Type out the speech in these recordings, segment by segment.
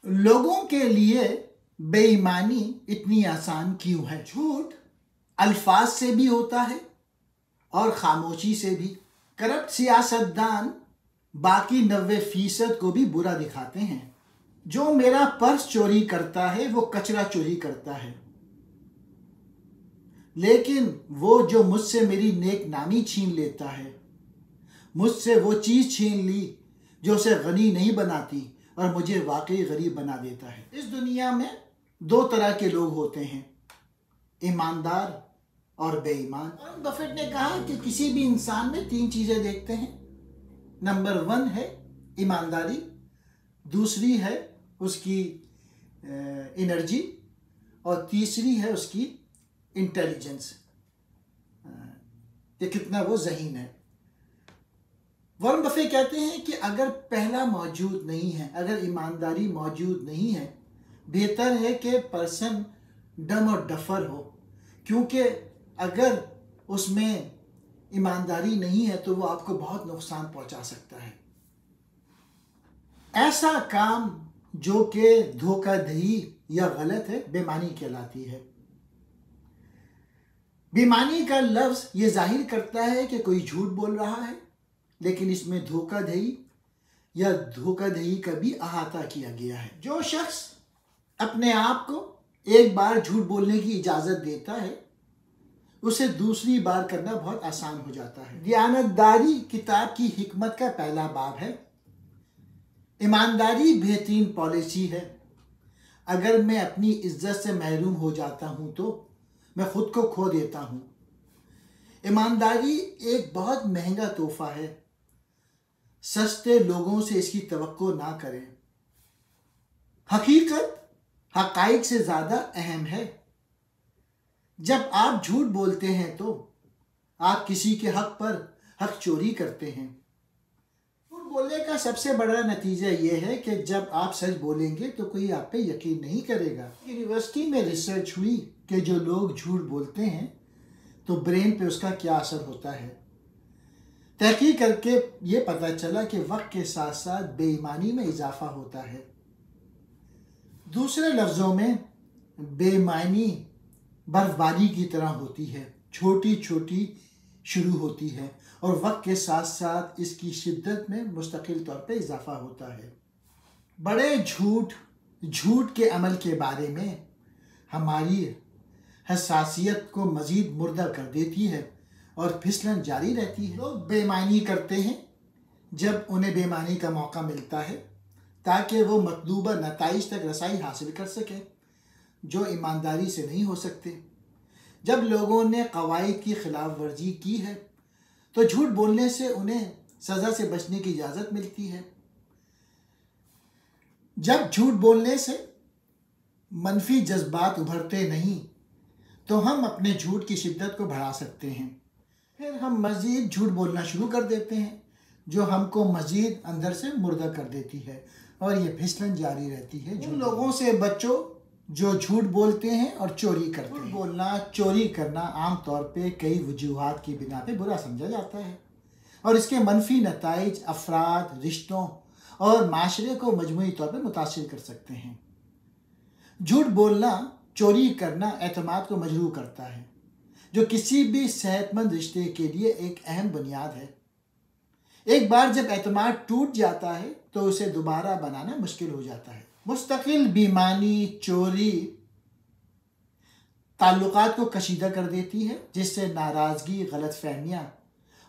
लोगों के लिए बेईमानी इतनी आसान क्यों है? झूठ अल्फाज से भी होता है और खामोशी से भी। करप्ट सियासतदान बाकी 90% को भी बुरा दिखाते हैं। जो मेरा पर्स चोरी करता है वो कचरा चोरी करता है, लेकिन वो जो मुझसे मेरी नेक नामी छीन लेता है, मुझसे वो चीज़ छीन ली जो उसे गनी नहीं बनाती और मुझे वाकई गरीब बना देता है। इस दुनिया में दो तरह के लोग होते हैं, ईमानदार और बेईमान। वॉरेन बफेट ने कहा कि किसी भी इंसान में 3 चीज़ें देखते हैं। नंबर 1 है ईमानदारी, दूसरी है उसकी एनर्जी और तीसरी है उसकी इंटेलिजेंस, ये कितना वो ज़हीन है। वॉरेन बफेट कहते हैं कि अगर पहला मौजूद नहीं है, अगर ईमानदारी मौजूद नहीं है, बेहतर है कि पर्सन डम और डफर हो, क्योंकि अगर उसमें ईमानदारी नहीं है तो वो आपको बहुत नुकसान पहुंचा सकता है। ऐसा काम जो कि धोखाधड़ी या गलत है, बेईमानी कहलाती है। बेईमानी का लफ्ज़ ये जाहिर करता है कि कोई झूठ बोल रहा है, लेकिन इसमें धोखाधड़ी या धोखाधड़ी का भी अहाता किया गया है। जो शख्स अपने आप को एक बार झूठ बोलने की इजाज़त देता है, उसे दूसरी बार करना बहुत आसान हो जाता है। दियानतदारी किताब की हिकमत का पहला बाब है। ईमानदारी बेहतरीन पॉलिसी है। अगर मैं अपनी इज्जत से महरूम हो जाता हूँ तो मैं खुद को खो देता हूँ। ईमानदारी एक बहुत महंगा तोहफा है। सस्ते लोगों से इसकी तवक्को ना करें। हकीकत हक़ाइक़ से ज़्यादा अहम है। जब आप झूठ बोलते हैं तो आप किसी के हक पर हक चोरी करते हैं। झूठ बोलने का सबसे बड़ा नतीजा ये है कि जब आप सच बोलेंगे तो कोई आप पे यकीन नहीं करेगा। यूनिवर्सिटी में रिसर्च हुई कि जो लोग झूठ बोलते हैं तो ब्रेन पे उसका क्या असर होता है। तहकीक करके ये पता चला कि वक्त के साथ साथ बेईमानी में इजाफा होता है। दूसरे लफ्ज़ों में, बेईमानी बर्फबारी की तरह होती है, छोटी छोटी शुरू होती है और वक्त के साथ साथ इसकी शिद्दत में मुस्तकिल तौर पे इजाफा होता है। बड़े झूठ के अमल के बारे में हमारी हसासियत को मज़ीद मुर्दा कर देती है और फिसलन जारी रहती है। लोग बेईमानी करते हैं जब उन्हें बेईमानी का मौका मिलता है ताकि वो मतलूबा नताइज तक रसाई हासिल कर सकें, जो ईमानदारी से नहीं हो सकते। जब लोगों ने क़वाइद की खिलाफ वर्जी की है तो झूठ बोलने से उन्हें सज़ा से बचने की इजाज़त मिलती है। जब झूठ बोलने से मनफी जज्बात उभरते नहीं तो हम अपने झूठ की शिद्दत को बढ़ा सकते हैं। फिर हम मज़ीद झूठ बोलना शुरू कर देते हैं, जो हमको मज़ीद अंदर से मुर्दा कर देती है और ये फिसलन जारी रहती है। उन लोगों से बचो जो झूठ बोलते हैं और चोरी करते हैं। बोलना, चोरी करना आम तौर पे कई वजूहात की बिना पे बुरा समझा जाता है और इसके मनफी नताइज अफराद, रिश्तों और माशरे को मजमूई तौर पे मुतासिर कर सकते हैं। झूठ बोलना, चोरी करना एतमाद को मजरूह करता है, जो किसी भी सेहतमंद रिश्ते के लिए एक अहम बुनियाद है। एक बार जब एतमाद टूट जाता है तो उसे दोबारा बनाना मुश्किल हो जाता है। मुस्तकिल बेईमानी, चोरी ताल्लुकात को कशीदा कर देती है, जिससे नाराज़गी, गलतफहमियाँ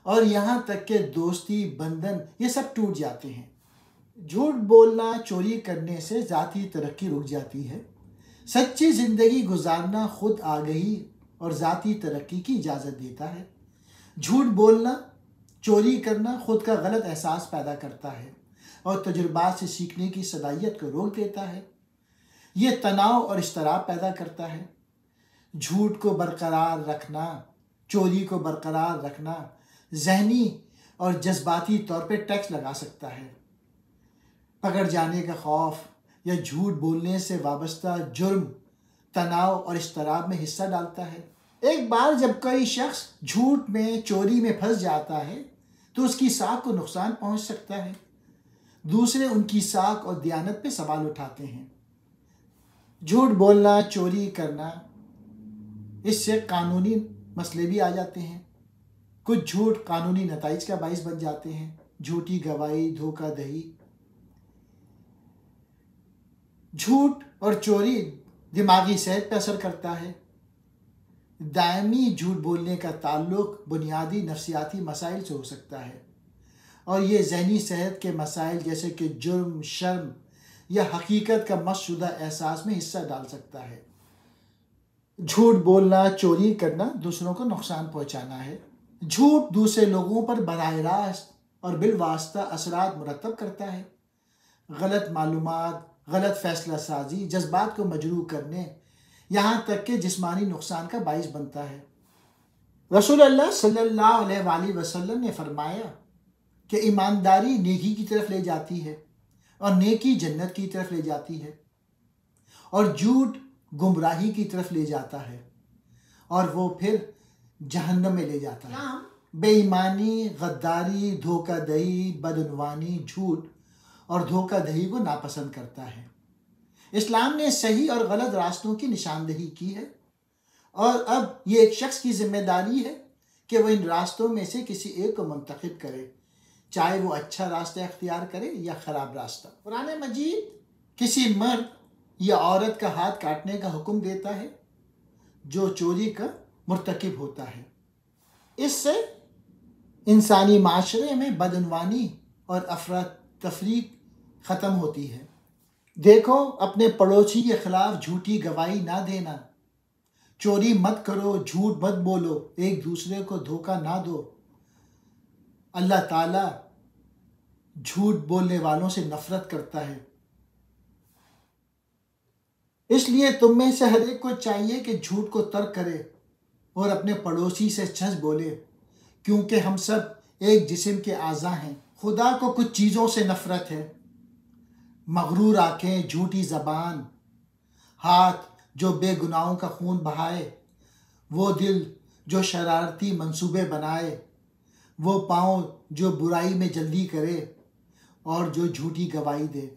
और यहाँ तक कि दोस्ती, बंधन ये सब टूट जाते हैं। झूठ बोलना, चोरी करने से ज़ाती तरक्की रुक जाती है। सच्ची ज़िंदगी गुजारना खुद आगही और ज़ाती तरक्की की इजाज़त देता है। झूठ बोलना, चोरी करना खुद का गलत एहसास पैदा करता है और तजुर्बात से सीखने की सलाहियत को रोक देता है। ये तनाव और इज़्तिराब पैदा करता है। झूठ को बरकरार रखना, चोरी को बरकरार रखना ज़हनी और जज्बाती तौर पे टैक्स लगा सकता है। पकड़ जाने का खौफ या झूठ बोलने से वाबस्ता जुर्म, तनाव और इज़्तिराब में हिस्सा डालता है। एक बार जब कोई शख्स झूठ में, चोरी में फंस जाता है तो उसकी साख को नुकसान पहुंच सकता है। دوسرے ان کی ساکھ اور دیانت پہ سوال اٹھاتے ہیں۔ جھوٹ بولنا، چوری کرنا، اس سے قانونی مسئلے بھی آ جاتے ہیں۔ کچھ جھوٹ قانونی نتائج کا باعث بن جاتے ہیں، جھوٹی گواہی، دھوکہ دہی۔ جھوٹ اور چوری دماغی صحت پہ اثر کرتا ہے۔ دائمی جھوٹ بولنے کا تعلق بنیادی نفسیاتی مسائل سے ہو سکتا ہے، اور یہ ذہنی صحت کے مسائل جیسے کہ جرم، شرم یا حقیقت کا مس شدہ احساس میں حصہ ڈال سکتا ہے۔ جھوٹ بولنا، چوری کرنا دوسروں کو نقصان پہنچانا ہے۔ جھوٹ دوسرے لوگوں پر براہ راست اور بالواسطہ اثرات مرتب کرتا ہے۔ غلط معلومات، غلط فیصلہ سازی، جذبات کو مجروح کرنے، یہاں تک کہ جسمانی نقصان کا باعث بنتا ہے۔ رسول اللہ صلی اللہ علیہ وآلہ وسلم نے فرمایا کہ ایمانداری نیکی کی طرف لے جاتی ہے، اور نیکی جنت کی طرف لے جاتی ہے، اور جھوٹ گمراہی کی طرف لے جاتا ہے، اور وہ پھر جہنم میں لے جاتا ہے۔ بے ایمانی، غداری، دھوکہ دہی، بدعنوانی، جھوٹ اور دھوکہ دہی کو ناپسند کرتا ہے۔ اسلام نے صحیح اور غلط راستوں کی نشاندہی کی ہے، اور اب یہ ایک شخص کی ذمہ داری ہے کہ وہ ان راستوں میں سے کسی ایک کو منتخب کرے، چاہے وہ اچھا راستہ اختیار کرے یا خراب راستہ۔ قرآن مجید کسی مرد یا عورت کا ہاتھ کاٹنے کا حکم دیتا ہے جو چوری کا مرتکب ہوتا ہے۔ اس سے انسانی معاشرے میں بدعنوانی اور افراتفری ختم ہوتی ہے۔ دیکھو، اپنے پڑوسی کے خلاف جھوٹی گواہی نہ دینا، چوری مت کرو، جھوٹ مت بولو، ایک دوسرے کو دھوکہ نہ دو۔ اللہ تعالیٰ جھوٹ بولنے والوں سے نفرت کرتا ہے۔ اس لیے تم میں سے ہر ایک کو چاہیے کہ جھوٹ کو ترک کرے اور اپنے پڑوسی سے سچ بولے، کیونکہ ہم سب ایک جسم کے اعضاء ہیں۔ خدا کو کچھ چیزوں سے نفرت ہے: مغرور آنکھیں، جھوٹی زبان، ہاتھ جو بے گناہوں کا خون بہائے، وہ دل جو شرارتی منصوبے بنائے، وہ پاؤں جو برائی میں جلدی کرے اور جو جھوٹی گواہی دے۔